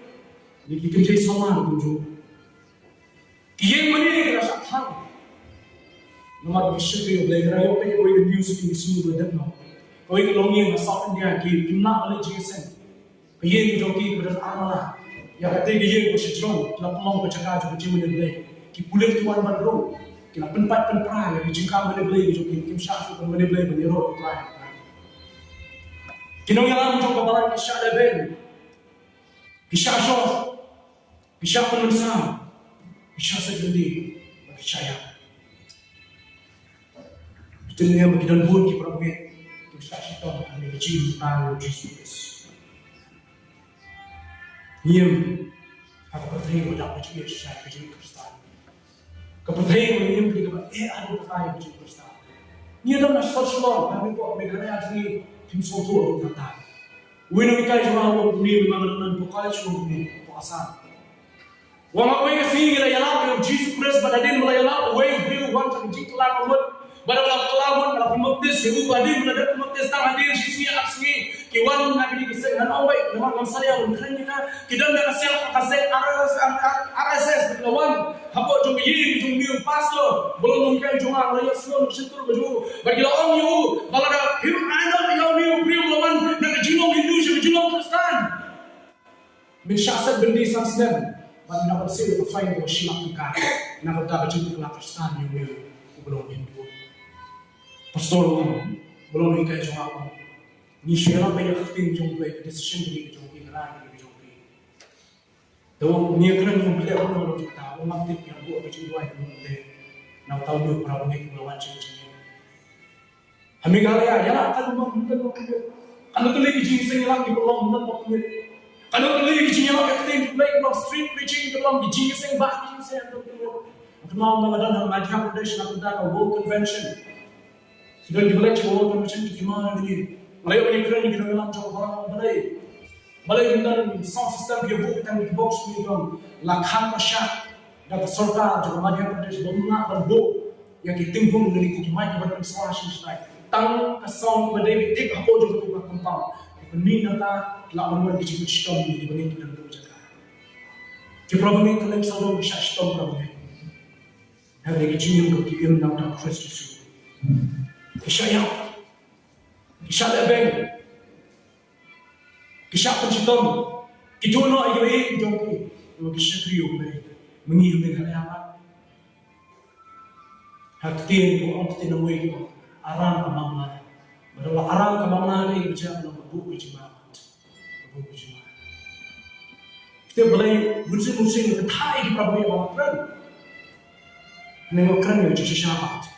ni kita jadi sama kunjung yang mana ni kita sakang nomor bagi syukur belajar ayo pe oi music ni semua dah no oi kelongin masak dia ki nak oleh Jesus yang joki pada amala ya kata dia bersyukur nak pelong bercakap juga jiwa dia ki pulet tuan bandro kila penprai yang jingkam menibeli gitu kim syak itu menibeli meniro itu ayat kinong yang jong kabalan kisah leben kisah shoh kisah penulisan kisah sedih bagi saya itu yang bagi dan bun kita punya kisah syaitan ini kecil tahu Jesus Iem aku percaya pada percaya saya percaya Kristen kepercayaan ini beri kepada ada percaya percaya Kristen Nia dalam sosial kami kok negara asli tim soto orang kata wino ikai cuma orang ini memang bukan cuma ini puasa wang aku yang sini kita yalah yang Jesus Christ pada dia mulai yalah way beri uang tak jik kelar awal pada orang kelamun kalau pemuktis seru pada dia mulai pemuktis tangan dia sisi asli kiwan nak di kesengan awal memang saya orang keren kita kita nak kasih RSS kawan apa jom ye jom new pastor belum mungkin jom orang yang slow sentur baju bagi orang you kalau ada him anak yang new beri lawan nak jinong Hindu jinong Kristen min syasat bendi sansem bagi nak bersih untuk find for shilak tukar nak berda baju kelak Kristen you belum Hindu pastor belum ikai jom apa ni syela banyak keting jom play decision beri jom kira jom Tahu ni kerana yang beliau orang kita umat yang buat macam dua itu boleh nak tahu dia pernah buat melawan macam-macam. Kami galaya ya kalau mungkin kalau tu lagi jingging lang di kolom dan mungkin kalau tu lagi jingging lang kita play no street preaching di kolom di jingging bah jingging tu kenal nama Madhya Pradesh nak kita world convention sudah dibuat world convention di mana ni Melayu ni kerana kita dalam jauh Melayu Malay dengan sound system dia buat kita di box ni dong lakhan pasha dan सरकार जो Madhya Pradesh bumna berbo yang kita tinggung dari kuki mai pada semua sisai tang ka sound pada tik hapo jo tu kompang ni nata la membuat di sistem ni di bani kita dulu jaga ke problem ni kalau sound bisa sistem problem hari ini jingging ke tim nak tak Kristus kisah lebeng kisah penciptaan kita nak ini jomki kisah kriyo mengirim dengan apa haktin tu orang kita nak itu aram kamamna berdoa aram kamamna ini berjaya dalam buku jemaat kita boleh musim kita thai di Prabu yang keren nengok keren itu syahabat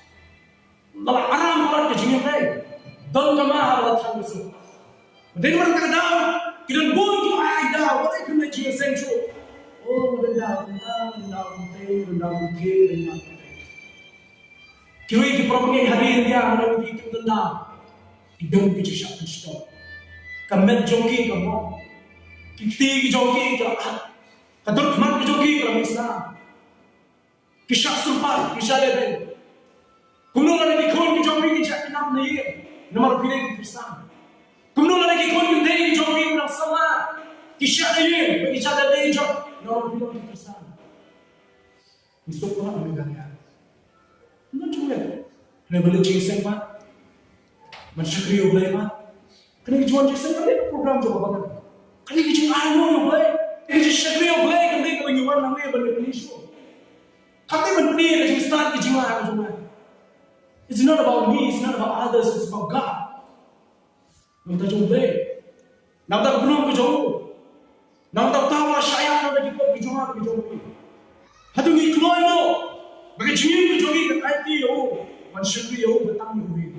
dalam aram orang kecilnya baik dan kemana Allah terus Then what can down? You don't want to hide down. What can make you essential? Oh, the down. Kiri di program hari ini yang ada di tengah. Tidak bisa satu stop. Kamet joki kamu. Kiti joki kamu. Kadut mat joki kamu Islam. Kisah sumpah, kisah leben. Kuno ada di kau joki kisah kenapa ni? Nomor pilih Islam. Kemudian lagi kau dari jombi nak sama kisah ini, kisah dari jom, orang bilang kisah. Misal orang mendengarnya, mana juga? Level jinsen pak, mensyukuri oleh pak. Kena jual jinsen kan itu program juga banget. Kena jual anu oleh, kena syukuri oleh kena kebanyakan namanya benda isu. Kata benda ni start kejiwaan juga. It's not about me, it's not about others, it's about God. Nampak jumpa, nampak belum kejauh, nampak tahu masyarakat nak dikop kejauh. Hatu ni keluar lo, bagi jingging kejauh kat IT yo, manusia yo betang yo.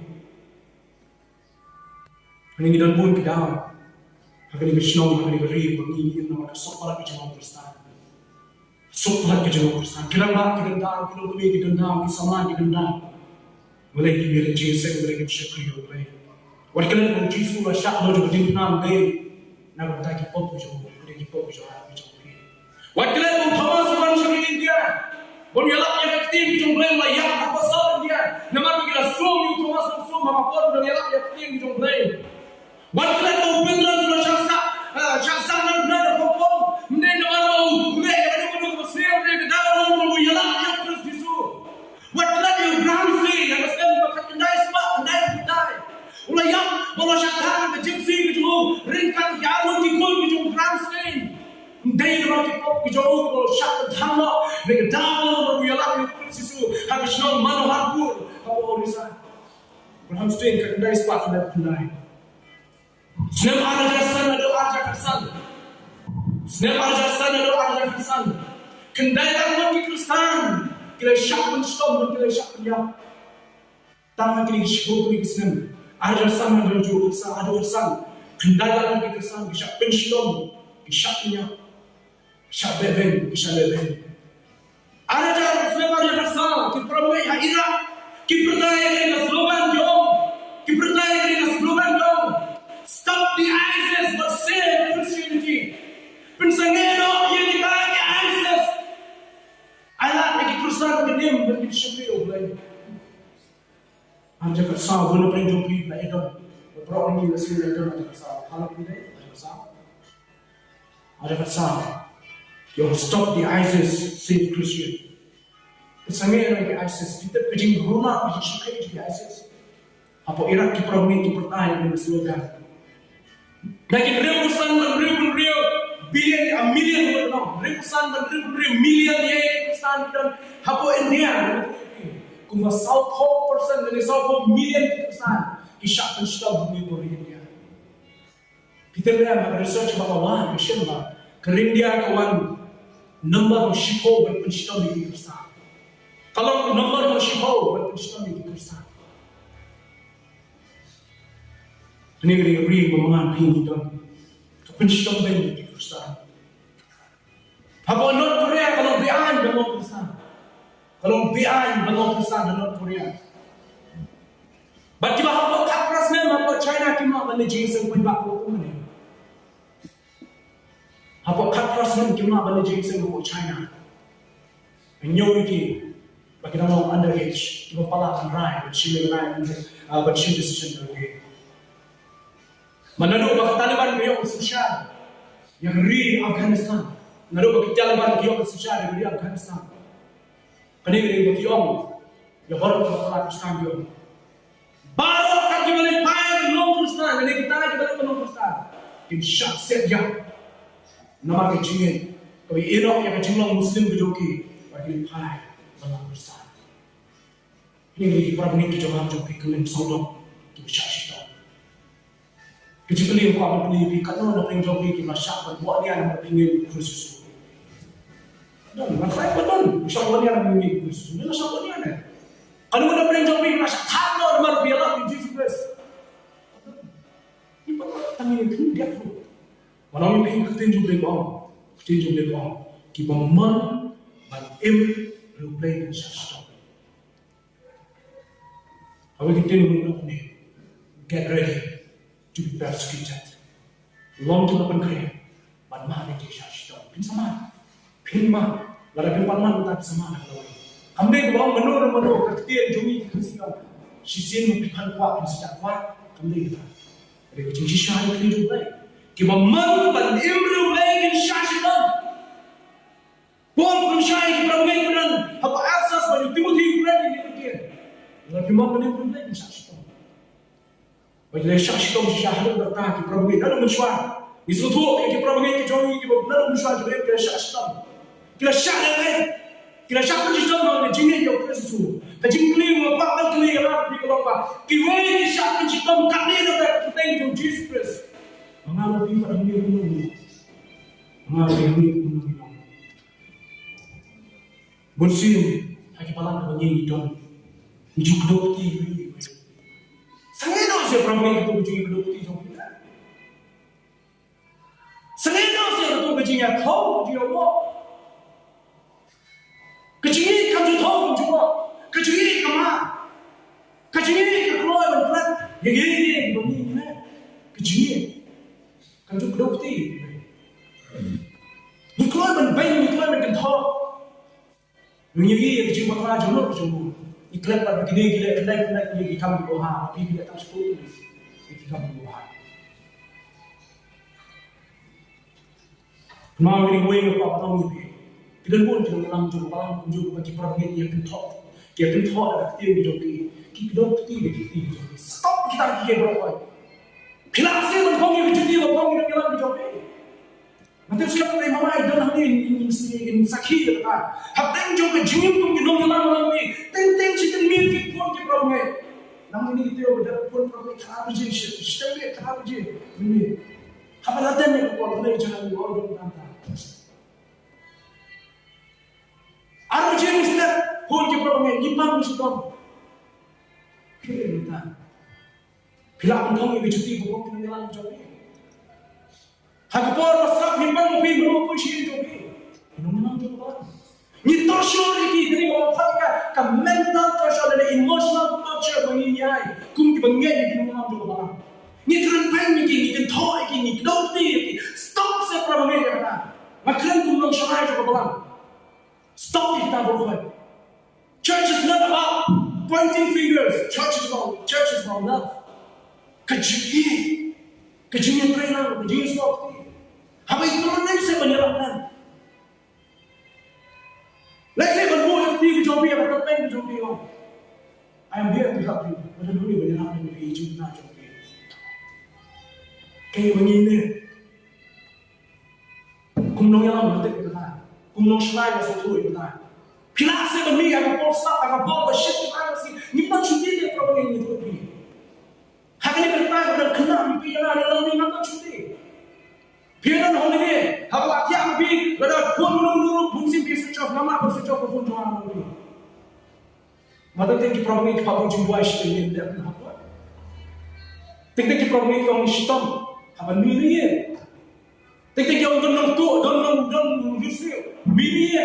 Ini kita pun kita, akan bersenang, akan beri, bagi nama kesempatan kejauh Kristen, kesempatan kejauh Kristen. Kita dah, kita dah, sama kita dah. Mulai kita jingging, mulai kita syukur yo. Warkana kung Jisu wa syak lo jo din nam dei na ba ta ki pop jo ki pop jo ha jo ki warkana kung Thomas wa syak India bon yala ya tin jo blame la ya apa sa India na ma bi la so mi Thomas so ma ko do yala ya tin jo blame warkana kung Pedro wa syak sa na na ko pom ne na ma mo ne ya ko se ne da mo mo yala ya Kristus warkana you Abraham free na ka ba ka ndai spa ndai dai Ulai yang bawa syaitan ke gypsy ke jauh, ringkan kiamun tikul ke jauh Ramstein. Day dalam tikop ke jauh, bawa syaitan thamla, mereka dalam baru ialah yang Kristus Yesus habis nong mano hapur hapo orisa Abraham strain ka kendai spot na kendai Snap arja san ado arja kasan Snap arja san ado arja kasan kendai tangan ki Kristen kira syak pun stom kira syak dia tangan kiri shibuk ni Kristen arja san ado jo san kendai tangan ki Kristen syak pun stom syaknya syak beben ada Snap arja kasan ki problem ya ira ki percaya dengan slogan jo ki percaya dengan slogan jo Stop the ISIS but save Christianity. Pensangeno yang kita lagi ISIS. Alat lagi Kristen kedim bagi syukur lagi. Anja kersa boleh peringkat beli lah edon. Berapa ini hasil edon anja kersa. Kalau kita anja kersa. Anja kersa. Yo stop the ISIS save Christian. Pensangeno lagi ISIS kita pergi rumah pergi syukur di ISIS. Apa Iraq kita pergi pertahan dengan slogan. Lagi ratusan dan ribu billion a million ratusan dan ribu million ye Pakistan dan hapo India kuma South Pole person dan South Pole million Pakistan kisah penstop bumi bori India kita lihat research bahwa mission lah ke India kawan number of shipo berpenstop di Pakistan kalau number of shipo berpenstop di Pakistan negeri pemangan tinggi dan kepentingan banyak di Kristen. Apa North Korea kalau bian dengan Kristen, kalau bian dengan Kristen dan North Korea. Bagi apa kaprasnya apa China kima mana jingsen pun baku mana. Apa kaprasnya kima mana jingsen pun China. Menyuruh bagi nama underage, kita palakan rai, bercil decision lagi. Menurut bagi Taliban beliau bersosial yang di Afghanistan. Menurut bagi Taliban beliau bersosial yang di Afghanistan. Kini bagi beliau yang baru berkata Kristen beliau. Baru kaki balik payah belum Kristen. Ini kita lagi balik belum Kristen. Insya saja nama kecingin. Kalau Iraq yang kecingin Muslim kejoki bagi payah belum Kristen. Ini bagi para penikah jangan joki kelim saudara insya Allah. Kecil yang kau beli kalau nak pinjau beli masyarakat buat dia nak pinjau khusus. Dan masalah betul, masyarakat dia nak pinjau khusus. Ini masyarakat dia ni. Kalau nak pinjau beli masyarakat tahu nama biarlah pinjau khusus. Ini perkara kami ini dia tu. Walau ini pinjau beli kau, kita man ban replay masyarakat. Kalau kita ni get ready. To be persecuted. Long to the country, but man it is shut. Pin sama, pin ma, lara pin man tak sama. Kami kalau menurut kerja jumi kerja, sisi pipan kuat sejak kuat kami kita. Jadi kunci syahid ini juga. Kita man ban imru lagi syahid. Paul pun syahid berbagai keran. Apa asas bagi Timothy keran ini kerja. Lalu man ban imru lagi syahid. Bagi syak syaitan syahid berkata kita pergi dalam mesyuar. Disuruh kita pergi ke jauhi kita dalam mesyuar juga kita syak syaitan. Kita syak lagi. Kita syak penjijat dengan jingit yang kita susu. Kejingkli mengapakkan keli yang ada di kelapa. Kita syak penjijat kami dapat kita yang Jesus Christ. Mengalami pada dunia ini. Mengalami dunia ini. Bersin, haki palang menyanyi dan ujuk dokti. Sengaja saya perempuan itu berjingga kedokti sama kita. Sengaja saya itu berjingga tahu dia apa. Kecil kamu tahu juga. Kecil kamu. Kecil keluar berkelat. Yang ini begini. Kecil kamu kedokti. Ni keluar berbaik, ni keluar berkental. Yang kecil bakal jumlah jumlah. Iklan pada begini kita naik lagi kami doa, tapi kita tak sepuluh itu kami doa. Mau ini gue yang apa tahu ni? Kita pun jangan langsung palang kunjung bagi perangkat yang kental, ada tiada joki, kita tiada. Stop kita lagi berapa? Kelasnya berpanggi berjudi berpanggi dengan joki. Nanti sekarang mama itu nanti in sakit kata, habis Teng jo ke jingim tum ginong ginang orang ni. Teng chicken meal ki pun ki problem. Namun ini kita udah pun problem kharaab je, sistem ni kharaab je. Ini. Kapan ni ko boleh jangan luar dong kanta. Aru je mister pun ki problem ni pam mesti dong. Kita. Bila pun ni cuti bukan kena jalan jogi. Hagapor masuk himpang mobil belum pun sih jogi. Inong jogi. Ni torture iki diri mo phaka ka mental torture dan emotional torture menginyai kum ki bangen ni inong jogi ba. Ni tren pen ni ki thoi ki ni dot ni stop se problem ni ka. Makran kum nong shai jogi ba. Stop it ta bo khoi. Church is not about pointing fingers. Church is about love. Kejadian trainer, kejadian stop. Apa itu mana saya menyerahkan? Let's say kalau yang tiga jobi apa terpen jobi oh, I am here to help you. Macam dulu menyerahkan di hidup nak jobi. Kayak begini, kumnong yang lama betul kita, kumnong selai yang satu itu kita. Bila saya beri agak polsa, agak bawa shit kita sih, ni pun cuti dia problem ini tu. Hari ini kita dah kena mimpi yang ada dalam dengan cuti. Pianan hal ini, hal yang mimpi, pada pun menurut bungsi switch off, nama switch off pun jangan mimpi. Mata tinggi problem itu apa pun dua istilah ini tidak pernah apa. Tinggi problem itu orang sistem, apa miri. Tinggi orang don't receive miri.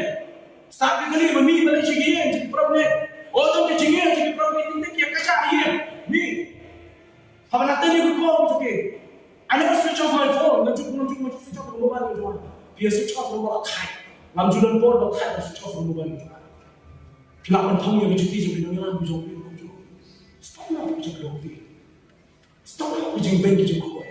Start kali miri balik cigi jadi problem. Oh tu cigi jadi problem tinggi yang kacau ini. Ni. Apa nanti ni kau macam I never switch off my phone. Nanti switch off mobile macam mana? Dia switch off mobile thai. Ngam jualan board thai switch off mobile macam mana? Bila orang tahu yang cuti jadi orang yang bijak. Stop nak bijak lagi. Stop nak bijak bank bijak kau.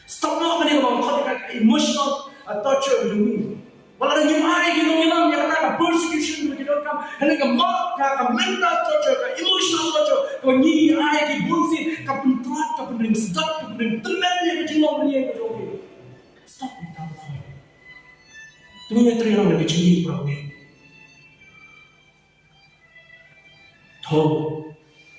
Stop nak mana orang kau dekat emotional torture macam ni. Walau ada nyimai gitu ngilang yang kata persecution begitu kan. Hendak ke mark, ke mental torture, ke emotional torture. Kau ni ai ke bullshit, ke pentuat, ke pening sedap, ke pening teman yang kecilong ni yang kau. Stop minta maaf. Tunggu yang terima lagi cini problem. Tahu,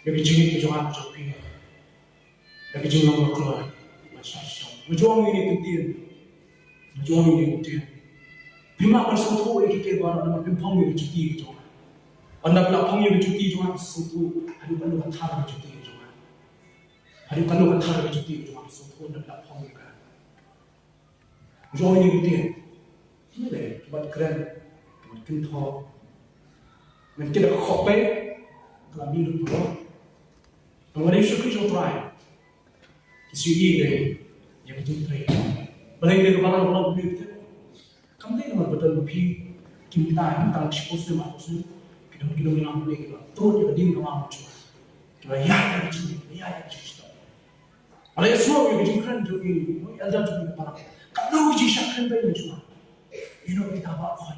yang cini tu jangan jauh. Yang cini orang keluar macam macam. Macam ini penting. Macam ini penting. Bima bersatu itu keluar dalam pimpong yang cuti itu. Anda bila pong yang cuti itu bersatu, hari baru kata cuti itu. Hari baru kata cuti itu bersatu anda bila pong itu. Join ini dia. Ini deh, buat keren, buat kental. Nanti kita kopi, kalau minum dulu. Pengadai syukur jauh try. Isu ini yang penting. Balik dari kepala orang begitu. Kamu ni nama betul lebih kita ini kalau expose dia masuk kita yang boleh kita terus kita ding kamu cuma kita ya cuma ada yang semua yang kita juga ada juga para kalau kita syakkan bayi cuma ini kita bawa kau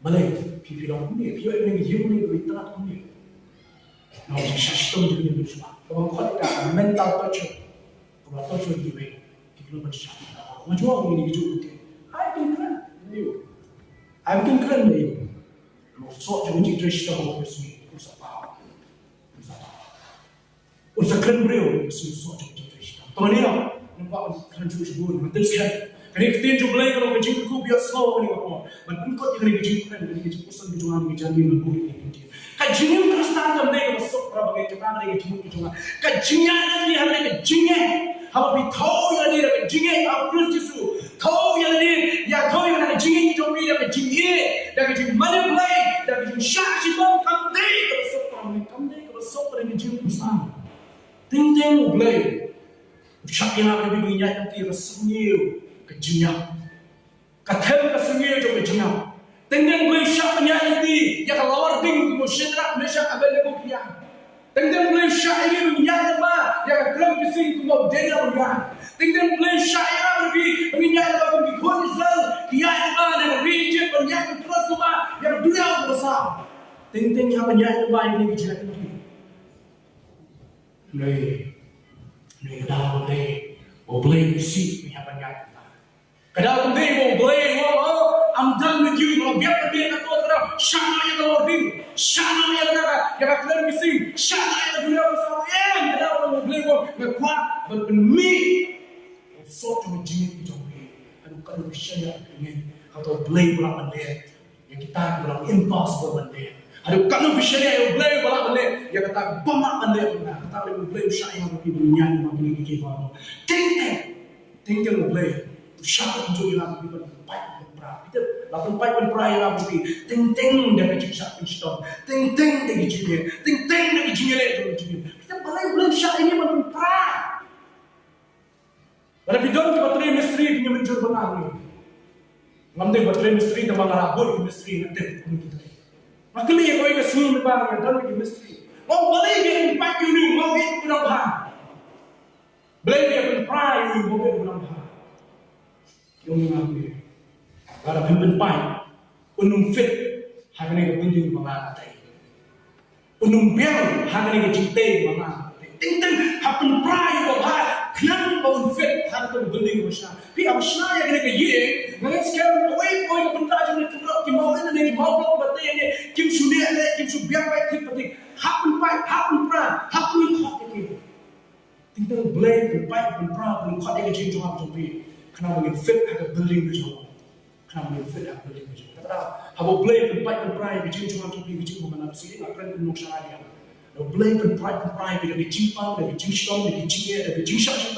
malai pipi orang ni pipi orang ni hidup ni kita nak ni ನಾವು ಶಿಸ್ತು ಜೀವನ ಬಿಡಿಸುವ ಕೊಟ್ಟ mental torture kalau torture juga kita bersah macam orang ini juga I can keren ni lo sok jangan jadi cerita orang bersih usah tahu usah keren beliau bersih sok jangan jadi cerita tahu ni lah nampak keren juga sebut nanti sekarang kerana kita yang jumlah kalau kerja kita biar slow ni apa macam kau yang kerja keren kerja pusat kejuangan kerjaan ni lebih ni Kajingim Kristan jam dek masuk berapa kali kita nak lagi cuma kajingnya ni hari ni kajingnya Haba bi tahu yang ni dah kajingnya apa Kristu tahu yang ni ya tahu yang ni kajingnya kita beri dah kajingnya dah kajing manipulate dah kajing syak cipam kamdek masuk pada kajing Kristan ting boleh syak yang ada di dunia nanti rasanya kajingnya katem rasanya tu kajingnya Tengdeng boleh syak menyanyi yang kelawar ding musyirak Malaysia abel lego kian. Tengdeng boleh syak ini menyanyi apa yang kelam bising tu mau dena bukan. Tengdeng boleh syak yang lebih menyanyi apa di Kuala Israel kian apa yang region menyanyi terus apa yang dunia besar. Tengdeng yang menyanyi apa ini bicara ini. Ni dah boleh isi yang menyanyi. Kadang boleh I'm done with you. Kalau biar dia kata terus Shana ya Lording, Shana ya claim missing, Shana ya dunia bersama kita orang boleh but me, so to jingit jombi, kalau Syria ini atau boleh bulan benda, yang kita bilang impossible benda. Kalau Syria yang boleh bulan benda, yang kata bamak benda, kata boleh usaha yang lebih dunia yang lebih kita bawa. Tinggal boleh usaha untuk yang lebih baik. Kita lakukan baik perai yang lebih ting dari jingsa instan, ting dari jingir, ting dari jingir itu. Kita boleh usaha ini lebih perai. Kalau bidon kita terima misteri punya mencuri benang ni, ngambil terima misteri kita malah boleh misteri nanti pun kita. Makanya yang kau ingat semua lebar yang dalam punya misteri. Mau boleh dia empat ini mau itu berapa? Boleh dia perai ini mau itu berapa? Yang ngambil. Kalau pimpin pai, unum fit, hari ni kepenting banget ada. Unum biang, hari ni kecintai banget. Ting happen prai bahwa klan bau fit, hari tu kepenting macam. Pi abisnya yang ni kaya, nanti sekarang away boy kepentar je ni tu, kimau ni mau blok betul ni, kim sudah ni, kim subiang baik tik betul. Happen prai, happen kau ni. Ting blame, pai prai, kau ni kecil cuma tu pi. Kenapa ni fit ada building tu? Kami fit apa lagi macam kata, habo blame perai bijing cuma tu bijing bukan apa sih, nak kena nuk syariah. Habo blame perai bijing cimpang, bijing stone, bijing air, bijing syariah.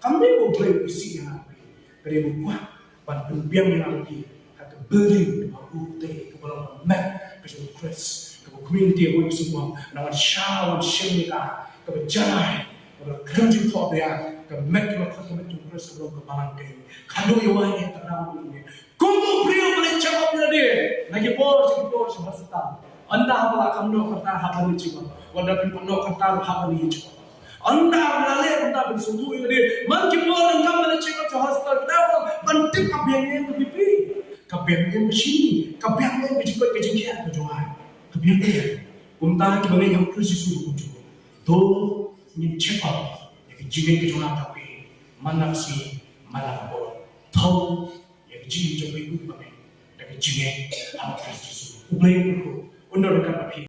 Kami habo blame isi yang apa, kerana buat bantu biang yang apa, hak building, habo teh, kepala map, kerja Chris, kepala community yang semua, nama syawal syemika, kepala jalan, kepala kerja top dia, kepala map kepala Chris kepala kepala teh. Kalau yang ini tak ramai ni. Kumpul pria boleh cakap dia. Lagi por sebab anda apa kamu kata apa ni cakap. Wanda pun kata apa ni cakap. Anda beralih anda bersuntuk dia. Mungkin por anda boleh cakap hospital kita penting kabiannya tu pipi. Kabiannya mesin, kabiannya kejengkian kejualan. Kabiannya. Kumta kita boleh yang krisis suruh kunjung. Do ni cakap. Yang jingin kejualan tapi mana si mana por. Tahu jing jom ibu kami, tapi jingeng, amat krisis. Ublay itu, undang dekat api.